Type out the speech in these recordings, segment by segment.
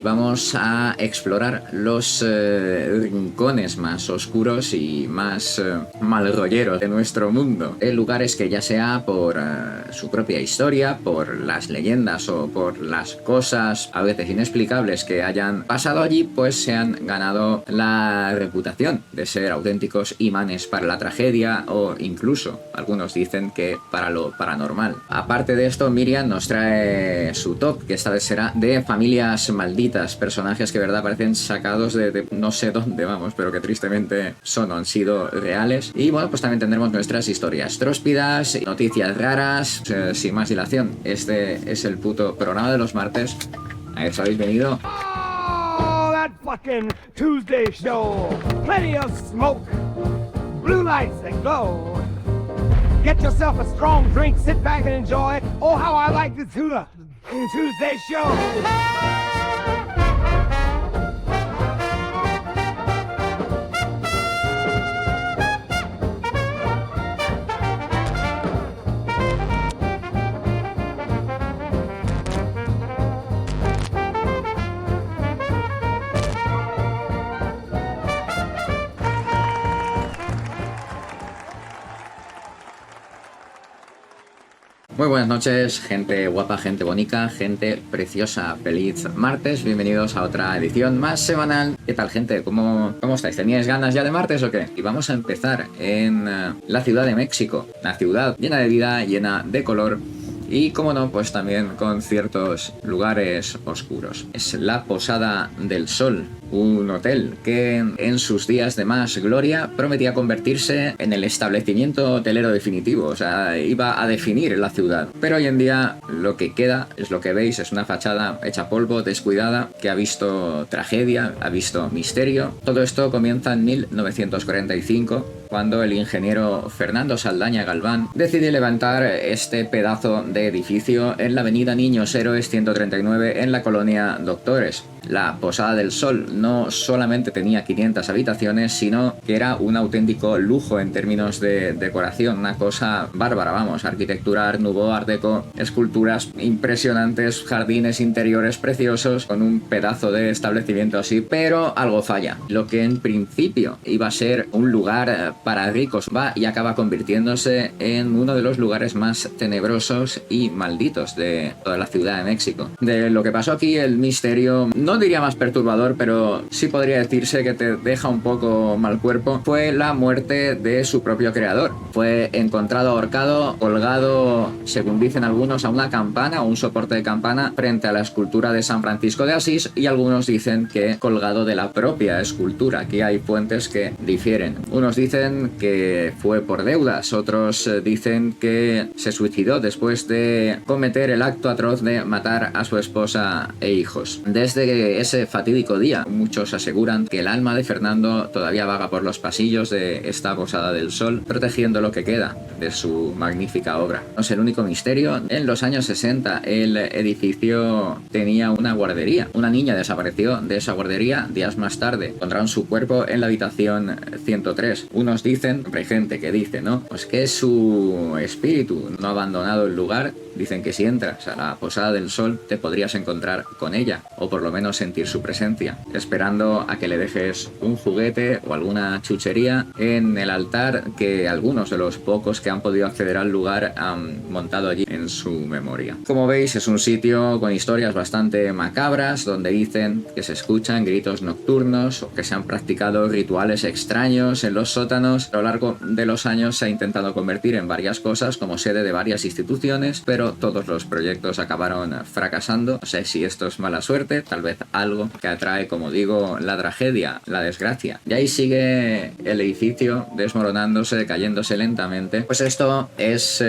Vamos a explorar los rincones más oscuros y más malrolleros de nuestro mundo. Lugares que ya sea por su propia historia, por las leyendas o por las cosas a veces inexplicables que hayan pasado allí, pues se han ganado la reputación de ser auténticos imanes para la tragedia o incluso, algunos dicen que para lo paranormal. Aparte de esto, Miriam nos trae su top, que esta vez será de familias malditas. Personajes que verdad parecen sacados de no sé dónde, vamos, pero que tristemente han sido reales. Y bueno, pues también tendremos nuestras historias tróspidas, noticias raras. Sin más dilación, este es el puto programa de los martes. A eso habéis venido. Oh, that fucking Tuesday show. Plenty of smoke, blue lights that glow. Get yourself a strong drink, sit back and enjoy. Oh, how I like the Tuesday show. Muy buenas noches, gente guapa, gente bonita, gente preciosa. Feliz martes, bienvenidos a otra edición más semanal. ¿Qué tal, gente? ¿Cómo estáis? ¿Teníais ganas ya de martes o qué? Y vamos a empezar en la Ciudad de México, una ciudad llena de vida, llena de color y, como no, pues también con ciertos lugares oscuros. Es la Posada del Sol, un hotel que en sus días de más gloria prometía convertirse en el establecimiento hotelero definitivo, o sea, iba a definir la ciudad. Pero hoy en día lo que queda es lo que veis, es una fachada hecha polvo, descuidada, que ha visto tragedia, ha visto misterio. Todo esto comienza en 1945, cuando el ingeniero Fernando Saldaña Galván decide levantar este pedazo de edificio en la avenida Niños Héroes 139 en la colonia Doctores. La Posada del Sol no solamente tenía 500 habitaciones, sino que era un auténtico lujo en términos de decoración, una cosa bárbara, vamos, arquitectura Art Nouveau, Art Deco, esculturas impresionantes, jardines interiores preciosos, con un pedazo de establecimiento así, pero algo falla. Lo que en principio iba a ser un lugar para ricos va y acaba convirtiéndose en uno de los lugares más tenebrosos y malditos de toda la Ciudad de México. De lo que pasó aquí, el misterio, no diría más perturbador, pero sí podría decirse que te deja un poco mal cuerpo, fue la muerte de su propio creador. Fue encontrado ahorcado, colgado, según dicen algunos, a una campana o un soporte de campana frente a la escultura de San Francisco de Asís, y algunos dicen que colgado de la propia escultura. Aquí hay fuentes que difieren. Unos dicen que fue por deudas, otros dicen que se suicidó después de cometer el acto atroz de matar a su esposa e hijos. Desde ese fatídico día, muchos aseguran que el alma de Fernando todavía vaga por los pasillos de esta Posada del Sol, protegiendo lo que queda de su magnífica obra. No es el único misterio. En los años 60 el edificio tenía una guardería. Una niña desapareció de esa guardería días más tarde. Encontraron su cuerpo en la habitación 103. Unos dicen, hay gente que dice, ¿no? Pues que su espíritu no ha abandonado el lugar. Dicen que si entras a la Posada del Sol te podrías encontrar con ella, o por lo menos sentir su presencia, esperando a que le dejes un juguete o alguna chuchería en el altar que algunos de los pocos que han podido acceder al lugar han montado allí en su memoria. Como veis, es un sitio con historias bastante macabras, donde dicen que se escuchan gritos nocturnos o que se han practicado rituales extraños en los sótanos. A lo largo de los años se ha intentado convertir en varias cosas como sede de varias instituciones, pero todos los proyectos acabaron fracasando. No sé si esto es mala suerte, tal vez algo que atrae, como digo, la tragedia, la desgracia. Y ahí sigue el edificio desmoronándose, cayéndose lentamente. Pues esto es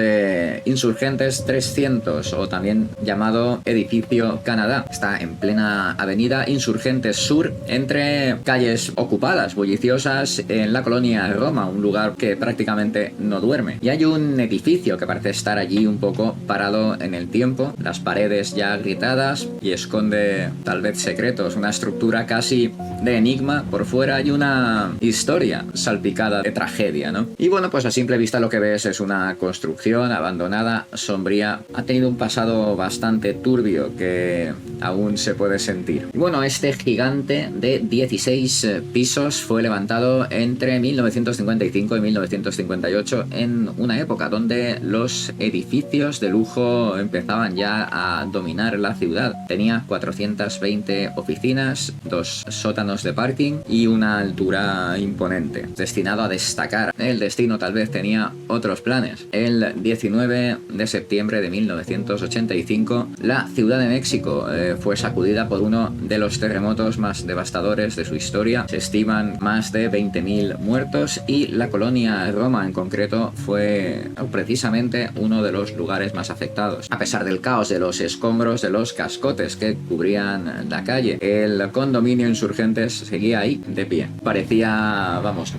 Insurgentes 300, o también llamado Edificio Canadá. Está en plena avenida Insurgentes Sur, entre calles ocupadas, bulliciosas, en la colonia Roma, un lugar que prácticamente no duerme. Y hay un edificio que parece estar allí un poco parado congelado en el tiempo, las paredes ya gritadas y esconde tal vez secretos, una estructura casi de enigma por fuera y una historia salpicada de tragedia, ¿no? Y bueno, pues a simple vista lo que ves es una construcción abandonada, sombría, ha tenido un pasado bastante turbio que aún se puede sentir. Y bueno, este gigante de 16 pisos fue levantado entre 1955 y 1958 en una época donde los edificios de lujo empezaban ya a dominar la ciudad. Tenía 420 oficinas, 2 sótanos de parking y una altura imponente, destinado a destacar. El destino tal vez tenía otros planes. El 19 de septiembre de 1985, la Ciudad de México fue sacudida por uno de los terremotos más devastadores de su historia. Se estiman más de 20.000 muertos y la colonia Roma en concreto fue precisamente uno de los lugares más afectados. A pesar del caos, de los escombros, de los cascotes que cubrían la calle, el condominio Insurgentes seguía ahí de pie. Parecía, vamos,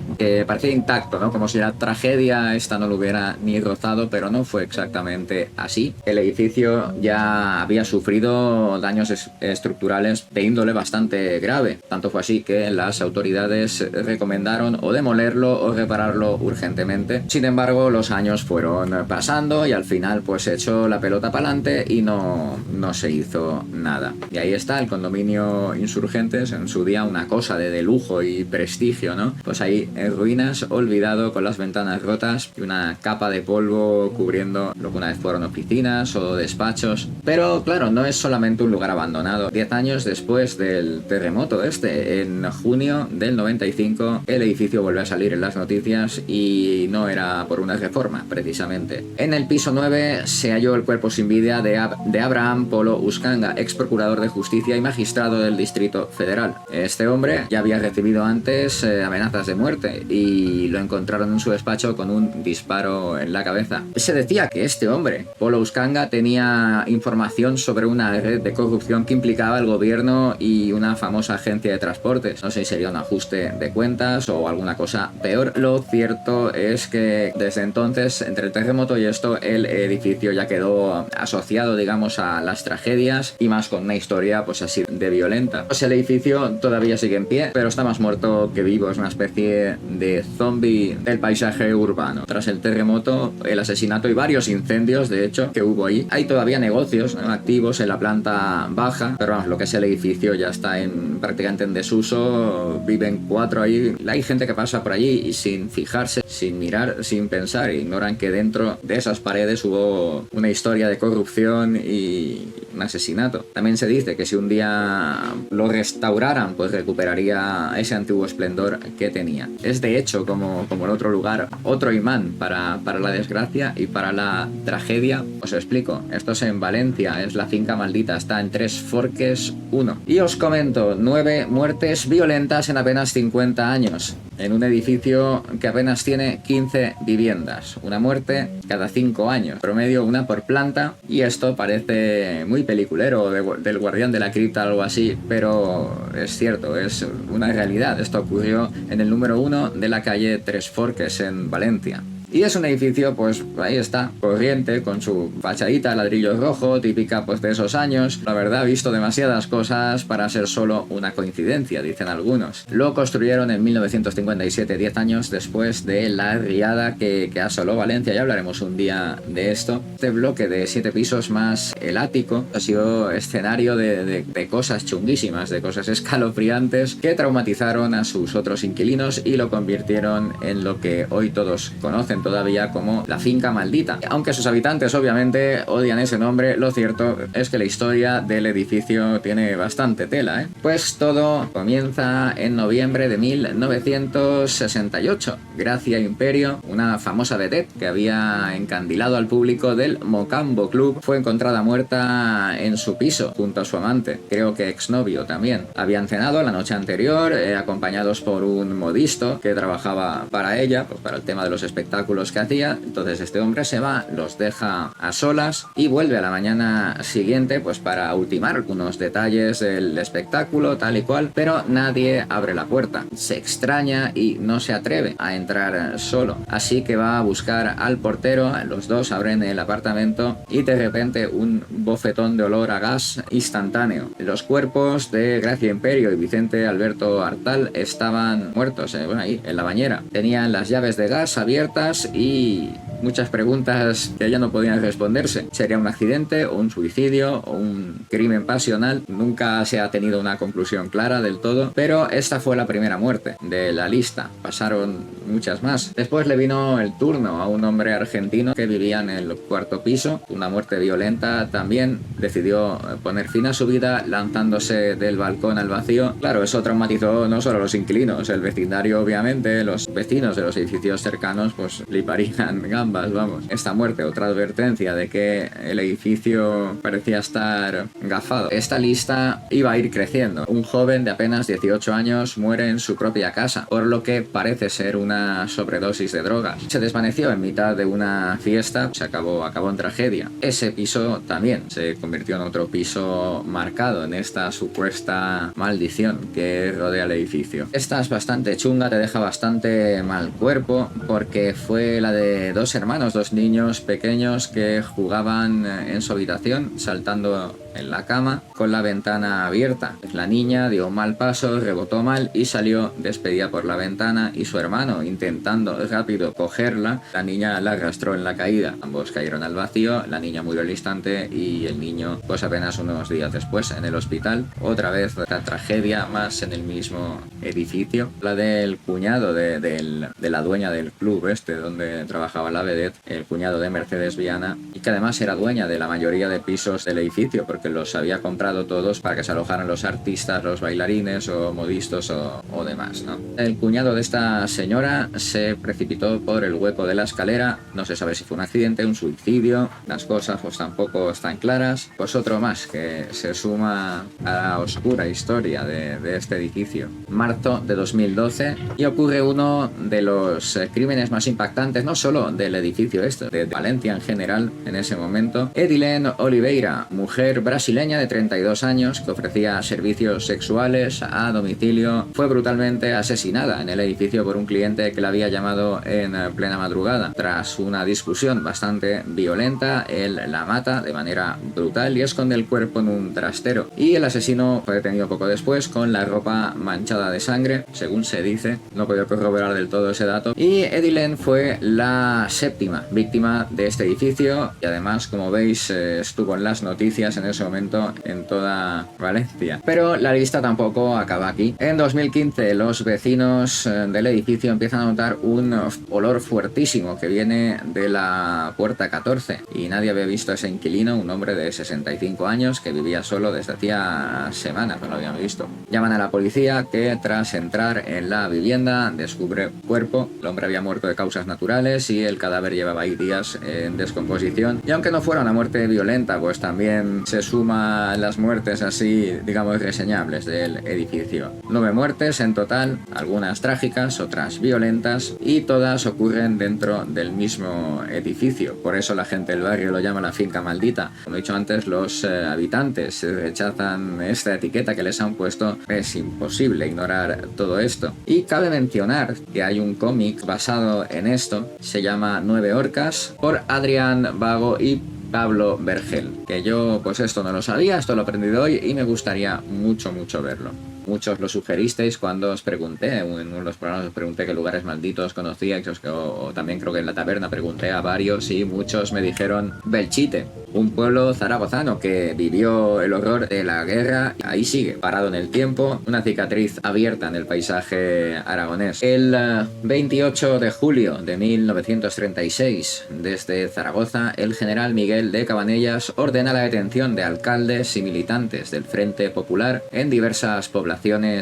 parecía intacto, ¿no? Como si la tragedia esta no lo hubiera ni rozado, pero no fue exactamente así. El edificio ya había sufrido daños estructurales de índole bastante grave. Tanto fue así que las autoridades recomendaron o demolerlo o repararlo urgentemente. Sin embargo, los años fueron pasando y al final pues se echó la pelota para adelante y no se hizo nada. Y ahí está el condominio Insurgentes, en su día una cosa de lujo y prestigio, ¿no? Pues ahí en ruinas, olvidado, con las ventanas rotas y una capa de polvo cubriendo lo que una vez fueron oficinas o despachos. Pero claro, no es solamente un lugar abandonado. 10 años después del terremoto en junio del 95, el edificio volvió a salir en las noticias y no era por una reforma, precisamente. En el piso 9 se halló el cuerpo sin vida de Abraham Polo Uscanga, ex procurador de justicia y magistrado del Distrito Federal. Este hombre ya había recibido antes amenazas de muerte y lo encontraron en su despacho con un disparo en la cabeza. Se decía que este hombre, Polo Uscanga, tenía información sobre una red de corrupción que implicaba al gobierno y una famosa agencia de transportes. No sé si sería un ajuste de cuentas o alguna cosa peor. Lo cierto es que desde entonces, entre el terremoto y esto, el edificio ya quedó asociado, digamos, a las tragedias y más con una historia pues así de violenta. Pues el edificio todavía sigue en pie, pero está más muerto que vivo. Es una especie de zombie del paisaje urbano. Tras el terremoto, el asesinato y varios incendios, de hecho, que hubo ahí, hay todavía negocios, ¿no?, activos en la planta baja, pero vamos, lo que es el edificio ya está prácticamente en desuso. Viven 4 ahí. Hay gente que pasa por allí y sin fijarse, sin mirar, sin pensar, ignoran que dentro de esas paredes hubo una historia de corrupción y un asesinato. También se dice que si un día lo restauraran, pues recuperaría ese antiguo esplendor que tenía. Es de hecho, como el otro lugar, otro imán para la desgracia y para la tragedia. Os explico, esto es en Valencia, es la finca maldita, está en Tres Forques 1. Y os comento, 9 muertes violentas en apenas 50 años. En un edificio que apenas tiene 15 viviendas. Una muerte cada 5 años. Promedio una por planta. Y esto parece muy peliculero del Guardián de la Cripta o algo así. Pero es cierto, es una realidad. Esto ocurrió en el número 1 de la calle Tres Forques en Valencia. Y es un edificio, pues ahí está, corriente, con su fachadita, ladrillo rojo, típica pues de esos años. La verdad, he visto demasiadas cosas para ser solo una coincidencia, dicen algunos. Lo construyeron en 1957, 10 años después de la riada que asoló Valencia. Ya hablaremos un día de esto. Este bloque de 7 pisos más el ático ha sido escenario de cosas chunguísimas, de cosas escalofriantes que traumatizaron a sus otros inquilinos y lo convirtieron en lo que hoy todos conocen todavía como la finca maldita. Aunque sus habitantes obviamente odian ese nombre, lo cierto es que la historia del edificio tiene bastante tela, ¿eh? Pues todo comienza en noviembre de 1968. Gracia Imperio, una famosa vedette que había encandilado al público del Mocambo Club, fue encontrada muerta en su piso junto a su amante, creo que exnovio también. Habían cenado la noche anterior, acompañados por un modisto que trabajaba para ella, pues para el tema de los espectáculos espectáculos que hacía. Entonces este hombre se va, los deja a solas y vuelve a la mañana siguiente pues para ultimar algunos detalles del espectáculo, tal y cual, pero nadie abre la puerta. Se extraña y no se atreve a entrar solo, así que va a buscar al portero. Los dos abren el apartamento y de repente un bofetón de olor a gas instantáneo. Los cuerpos de Gracia Imperio y Vicente Alberto Artal estaban muertos, ahí en la bañera. Tenían las llaves de gas abiertas y muchas preguntas que ya no podían responderse. ¿Sería un accidente o un suicidio o un crimen pasional? Nunca se ha tenido una conclusión clara del todo, pero esta fue la primera muerte de la lista. Pasaron muchas más. Después le vino el turno a un hombre argentino que vivía en el cuarto piso. Una muerte violenta también. Decidió poner fin a su vida lanzándose del balcón al vacío. Claro, eso traumatizó no solo a los inquilinos, el vecindario obviamente, los vecinos de los edificios cercanos pues fliparían gambas, vamos. Esta muerte, otra advertencia de que el edificio parecía estar gafado. Esta lista iba a ir creciendo. Un joven de apenas 18 años muere en su propia casa, por lo que parece ser una sobredosis de drogas. Se desvaneció en mitad de una fiesta, acabó en tragedia. Ese piso también se convirtió en otro piso marcado en esta supuesta maldición que rodea el edificio. Esta es bastante chunga, te deja bastante mal cuerpo, porque fue la de dos hermanos, dos niños pequeños que jugaban en su habitación saltando en la cama con la ventana abierta. La niña dio un mal paso, rebotó mal y salió despedida por la ventana, y su hermano, intentando rápido cogerla, la niña la arrastró en la caída. Ambos cayeron al vacío, la niña murió al instante y el niño pues apenas unos días después en el hospital. Otra vez la tragedia, más en el mismo edificio. La del cuñado de la dueña del club donde trabajaba la vedette, el cuñado de Mercedes Viana, y que además era dueña de la mayoría de pisos del edificio porque los había comprado todos para que se alojaran los artistas, los bailarines o modistas o demás, ¿no? El cuñado de esta señora se precipitó por el hueco de la escalera. No se sabe si fue un accidente, un suicidio. Las cosas pues tampoco están claras. Pues otro más que se suma a la oscura historia de este edificio. Marzo de 2012 y ocurre uno de los crímenes más impactantes, no solo del edificio de Valencia en general en ese momento. Edilene Oliveira, mujer brasileña de 32 años que ofrecía servicios sexuales a domicilio, fue brutalmente asesinada en el edificio por un cliente que la había llamado en plena madrugada. Tras una discusión bastante violenta, él la mata de manera brutal y esconde el cuerpo en un trastero. Y el asesino fue detenido poco después con la ropa manchada de sangre, según se dice. No he podido corroborar del todo ese dato. Y Edilene fue la séptima víctima de este edificio y además, como veis, estuvo en las noticias en ese momento en toda Valencia. Pero la lista tampoco acaba aquí. En 2015 los vecinos del edificio empiezan a notar un olor fuertísimo que viene de la puerta 14 y nadie había visto a ese inquilino, un hombre de 65 años que vivía solo desde hacía semanas, no lo habían visto. Llaman a la policía que tras entrar en la vivienda descubre cuerpo. El hombre había muerto de causas naturales y el cadáver llevaba ahí días en descomposición. Y aunque no fuera una muerte violenta, pues también se suma las muertes así, digamos, reseñables del edificio. 9 muertes en total, algunas trágicas, otras violentas, y todas ocurren dentro del mismo edificio. Por eso la gente del barrio lo llama la finca maldita. Como he dicho antes, los habitantes rechazan esta etiqueta que les han puesto. Es imposible ignorar todo esto. Y cabe mencionar que hay un cómic basado en esto, se llama 9 orcas, por Adrián Vago y Pablo Vergel, que yo pues esto no lo sabía, esto lo he aprendido hoy y me gustaría mucho verlo. Muchos lo sugeristeis cuando os pregunté, en uno de los programas os pregunté qué lugares malditos conocíais, o también creo que en la taberna pregunté a varios y muchos me dijeron Belchite, un pueblo zaragozano que vivió el horror de la guerra, y ahí sigue, parado en el tiempo, una cicatriz abierta en el paisaje aragonés. El 28 de julio de 1936, desde Zaragoza, el general Miguel de Cabanellas ordena la detención de alcaldes y militantes del Frente Popular en diversas poblaciones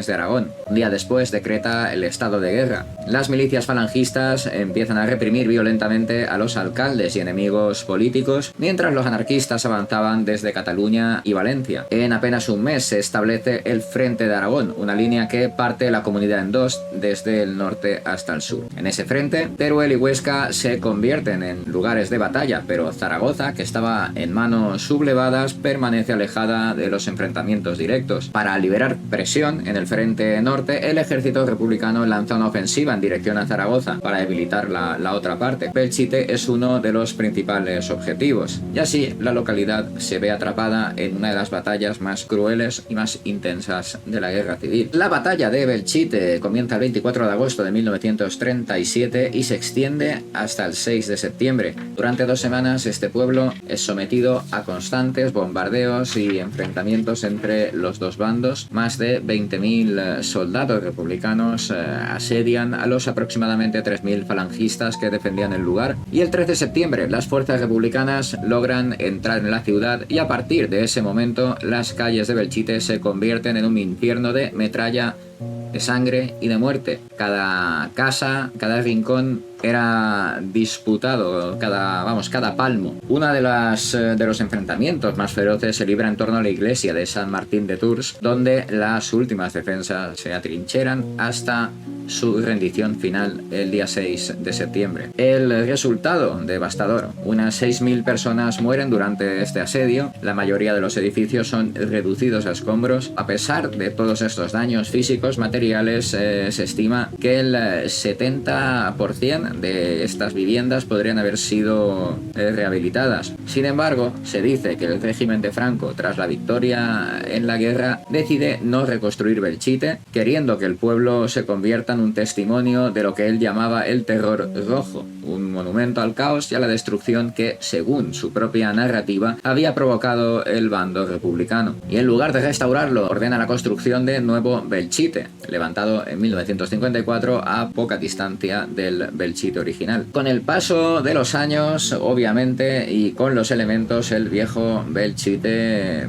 de Aragón. Un día después decreta el estado de guerra. Las milicias falangistas empiezan a reprimir violentamente a los alcaldes y enemigos políticos, mientras los anarquistas anarquistas avanzaban desde Cataluña y Valencia. En apenas un mes se establece el Frente de Aragón, una línea que parte la comunidad en dos desde el norte hasta el sur. En ese frente, Teruel y Huesca se convierten en lugares de batalla, pero Zaragoza, que estaba en manos sublevadas, permanece alejada de los enfrentamientos directos. Para liberar presión en el frente norte, el ejército republicano lanza una ofensiva en dirección a Zaragoza para debilitar la otra parte. Belchite es uno de los principales objetivos, y así la localidad se ve atrapada en una de las batallas más crueles y más intensas de la guerra civil. La batalla de Belchite comienza el 24 de agosto de 1937 y se extiende hasta el 6 de septiembre. Durante 2 semanas este pueblo es sometido a constantes bombardeos y enfrentamientos entre los dos bandos. Más de 20.000 soldados republicanos asedian a los aproximadamente 3.000 falangistas que defendían el lugar, y el 13 de septiembre las fuerzas republicanas logran entrar en la ciudad, y a partir de ese momento las calles de Belchite se convierten en un infierno de metralla, de sangre y de muerte. Cada casa, cada rincón era disputado, cada palmo. Uno de los enfrentamientos más feroces se libra en torno a la iglesia de San Martín de Tours, donde las últimas defensas se atrincheran hasta su rendición final el día 6 de septiembre. El resultado devastador: unas 6.000 personas mueren durante este asedio. La mayoría de los edificios son reducidos a escombros. A pesar de todos estos daños físicos, materiales, se estima que el 70% de estas viviendas podrían haber sido rehabilitadas. Sin embargo, se dice que el régimen de Franco, tras la victoria en la guerra, decide no reconstruir Belchite, queriendo que el pueblo se convierta en un testimonio de lo que él llamaba el terror rojo, un monumento al caos y a la destrucción que, según su propia narrativa, había provocado el bando republicano. Y en lugar de restaurarlo, ordena la construcción de Nuevo Belchite, levantado en 1954 a poca distancia del Belchite original. Con el paso de los años, obviamente, y con los elementos, el viejo Belchite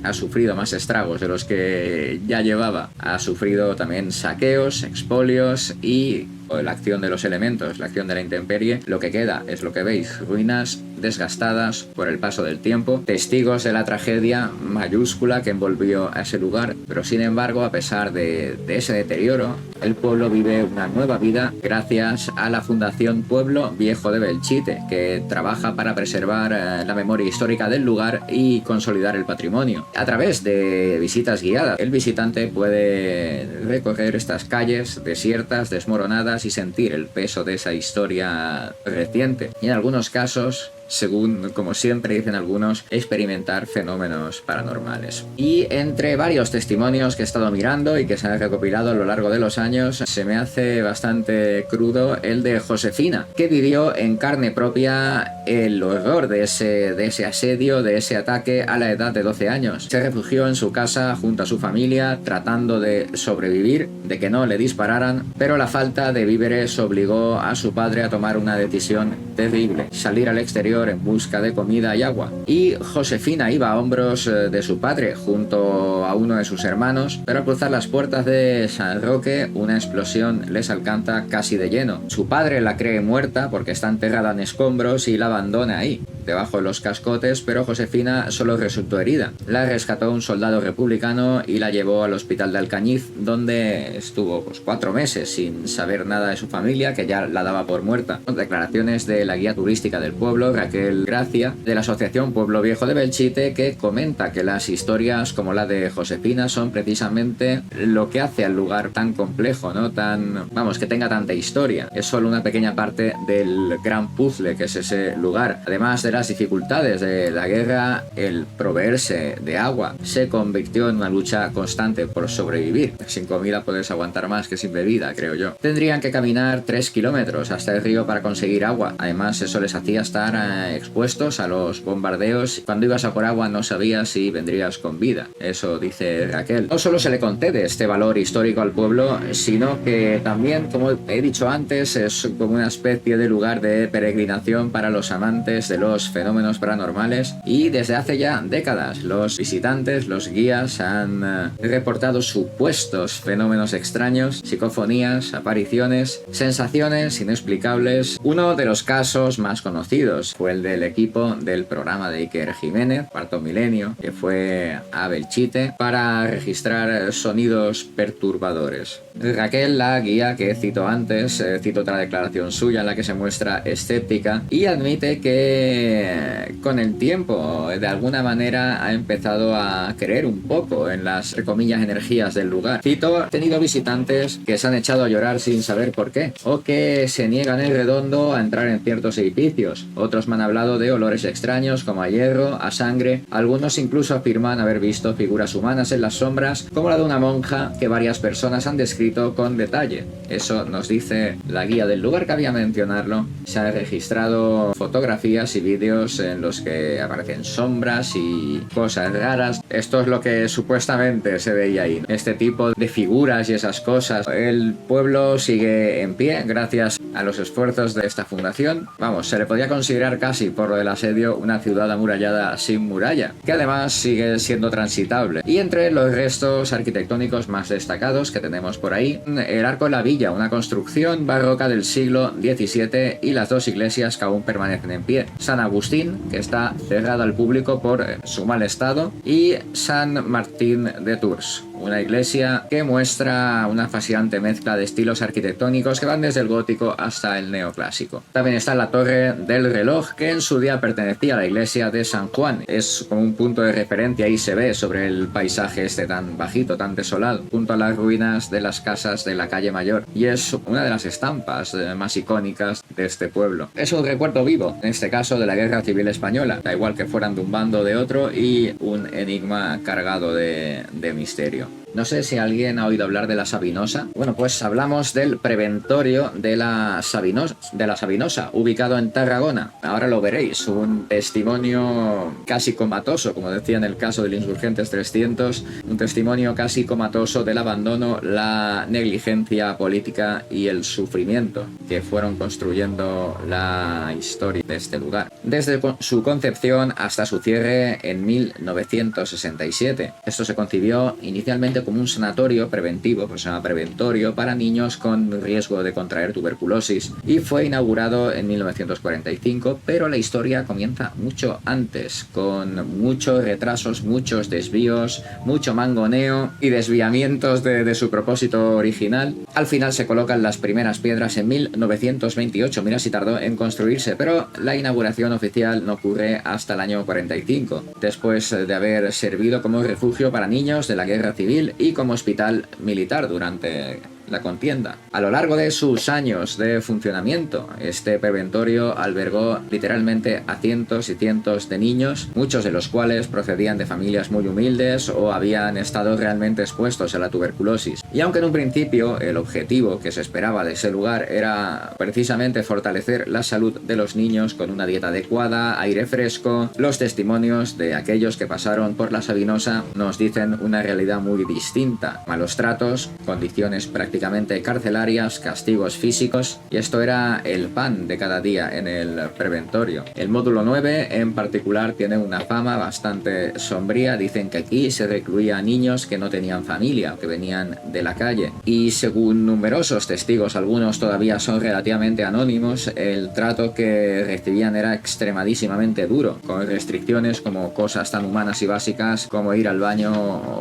ha sufrido más estragos de los que ya llevaba. Ha sufrido también saqueos, expolios y la acción de los elementos, la acción de la intemperie. Lo que queda es lo que veis: ruinas desgastadas por el paso del tiempo, testigos de la tragedia mayúscula que envolvió a ese lugar. Pero sin embargo, a pesar de ese deterioro, el pueblo vive una nueva vida gracias a la Fundación Pueblo Viejo de Belchite, que trabaja para preservar la memoria histórica del lugar y consolidar el patrimonio. A través de visitas guiadas, el visitante puede recorrer estas calles desiertas, desmoronadas, y sentir el peso de esa historia reciente. Y en algunos casos, según, como siempre dicen algunos, experimentar fenómenos paranormales. Y entre varios testimonios que he estado mirando y que se han recopilado a lo largo de los años, se me hace bastante crudo el de Josefina, que vivió en carne propia el horror de ese asedio, de ese ataque a la edad de 12 años. Se refugió en su casa junto a su familia, tratando de sobrevivir, de que no le dispararan, pero la falta de víveres obligó a su padre a tomar una decisión terrible: salir al exterior en busca de comida y agua. Y Josefina iba a hombros de su padre junto a uno de sus hermanos, pero al cruzar las puertas de San Roque, una explosión les alcanza casi de lleno. Su padre la cree muerta porque está enterrada en escombros y la abandona ahí, debajo de los cascotes, pero Josefina solo resultó herida. La rescató un soldado republicano y la llevó al hospital de Alcañiz, donde estuvo 4 meses sin saber nada de su familia, que ya la daba por muerta. Declaraciones de la guía turística del pueblo, Raquel Gracia, de la Asociación Pueblo Viejo de Belchite, que comenta que las historias como la de Josefina son precisamente lo que hace al lugar tan complejo, ¿no? Que tenga tanta historia. Es solo una pequeña parte del gran puzzle que es ese lugar. Además de las dificultades de la guerra, el proveerse de agua se convirtió en una lucha constante por sobrevivir. Sin comida puedes aguantar más que sin bebida, creo yo. Tendrían que caminar 3 kilómetros hasta el río para conseguir agua. Además, eso les hacía estar expuestos a los bombardeos. Cuando ibas a por agua no sabías si vendrías con vida. Eso dice Raquel. No solo se le concede este valor histórico al pueblo, sino que también, como he dicho antes, es como una especie de lugar de peregrinación para los amantes de los los fenómenos paranormales y desde hace ya décadas los visitantes, los guías han reportado supuestos fenómenos extraños, psicofonías, apariciones, sensaciones inexplicables. Uno de los casos más conocidos fue el del equipo del programa de Iker Jiménez, Cuarto Milenio, que fue a Belchite para registrar sonidos perturbadores. Raquel, la guía que cito antes, cito otra declaración suya en la que se muestra escéptica y admite que con el tiempo de alguna manera ha empezado a creer un poco en las, entre comillas, energías del lugar. Cito: he tenido visitantes que se han echado a llorar sin saber por qué, o que se niegan en redondo a entrar en ciertos edificios. Otros me han hablado de olores extraños como a hierro, a sangre. Algunos incluso afirman haber visto figuras humanas en las sombras, como la de una monja que varias personas han descrito con detalle. Eso nos dice la guía del lugar. Cabía mencionarlo. Se han registrado fotografías y vídeos en los que aparecen sombras y cosas raras. Esto es lo que supuestamente se veía ahí, este tipo de figuras y esas cosas. El pueblo sigue en pie gracias a los esfuerzos de esta fundación. Vamos, se le podía considerar casi por lo del asedio una ciudad amurallada sin muralla, que además sigue siendo transitable. Y entre los restos arquitectónicos más destacados que tenemos por ahí, el Arco de la Villa, una construcción barroca del siglo XVII, y las dos iglesias que aún permanecen en pie: San Agustín, que está cerrado al público por su mal estado, y San Martín de Tours, una iglesia que muestra una fascinante mezcla de estilos arquitectónicos que van desde el gótico hasta el neoclásico. También está la Torre del Reloj, que en su día pertenecía a la iglesia de San Juan. Es como un punto de referencia, ahí se ve sobre el paisaje este tan bajito, tan desolado, junto a las ruinas de las casas de la calle Mayor, y es una de las estampas más icónicas de este pueblo. Es un recuerdo vivo, en este caso, de la Guerra Civil Española, da igual que fueran de un bando o de otro, y un enigma cargado de misterio. No sé si alguien ha oído hablar de la Sabinosa. Bueno, pues hablamos del preventorio de la Sabinosa, ubicado en Tarragona. Ahora lo veréis, un testimonio casi comatoso, como decía en el caso del Insurgentes 300, un testimonio casi comatoso del abandono, la negligencia política y el sufrimiento que fueron construyendo la historia de este lugar, desde su concepción hasta su cierre en 1967. Esto se concibió inicialmente como un sanatorio preventivo, pues se llama preventorio, para niños con riesgo de contraer tuberculosis, y fue inaugurado en 1945, pero la historia comienza mucho antes, con muchos retrasos, muchos desvíos, mucho mangoneo y desviamientos de su propósito original. Al final se colocan las primeras piedras en 1928, mira si tardó en construirse, pero la inauguración oficial no ocurre hasta el año 45, después de haber servido como refugio para niños de la Guerra Civil y como hospital militar durante la contienda. A lo largo de sus años de funcionamiento, este preventorio albergó literalmente a cientos y cientos de niños, muchos de los cuales procedían de familias muy humildes o habían estado realmente expuestos a la tuberculosis. Y aunque en un principio el objetivo que se esperaba de ese lugar era precisamente fortalecer la salud de los niños con una dieta adecuada, aire fresco, los testimonios de aquellos que pasaron por la Sabinosa nos dicen una realidad muy distinta: malos tratos, condiciones prácticamente carcelarias, castigos físicos, y esto era el pan de cada día en el preventorio. El módulo 9 en particular tiene una fama bastante sombría. Dicen que aquí se recluía a niños que no tenían familia, que venían de la calle, y según numerosos testigos, algunos todavía son relativamente anónimos, el trato que recibían era extremadísimamente duro, con restricciones como cosas tan humanas y básicas como ir al baño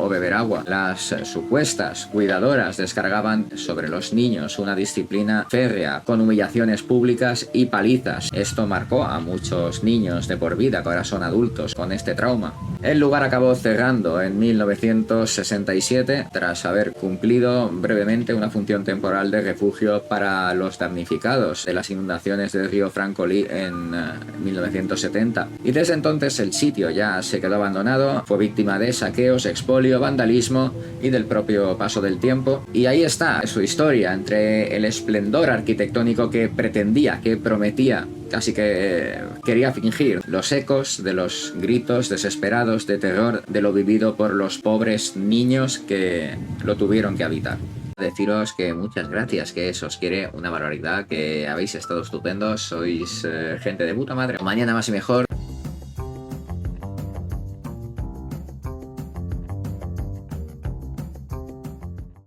o beber agua. Las supuestas cuidadoras descargaban sobre los niños una disciplina férrea, con humillaciones públicas y palizas. Esto marcó a muchos niños de por vida, que ahora son adultos con este trauma. El lugar acabó cerrando en 1967 tras haber cumplido brevemente una función temporal de refugio para los damnificados de las inundaciones del río Francolí en 1970. Y desde entonces el sitio ya se quedó abandonado, fue víctima de saqueos, expolio, vandalismo y del propio paso del tiempo. Y ahí está su historia, entre el esplendor arquitectónico que pretendía, que prometía, casi que quería fingir, los ecos de los gritos desesperados de terror de lo vivido por los pobres niños que lo tuvieron que habitar. Deciros que muchas gracias, que se os quiere una barbaridad, que habéis estado estupendos, sois gente de puta madre. Mañana más y mejor.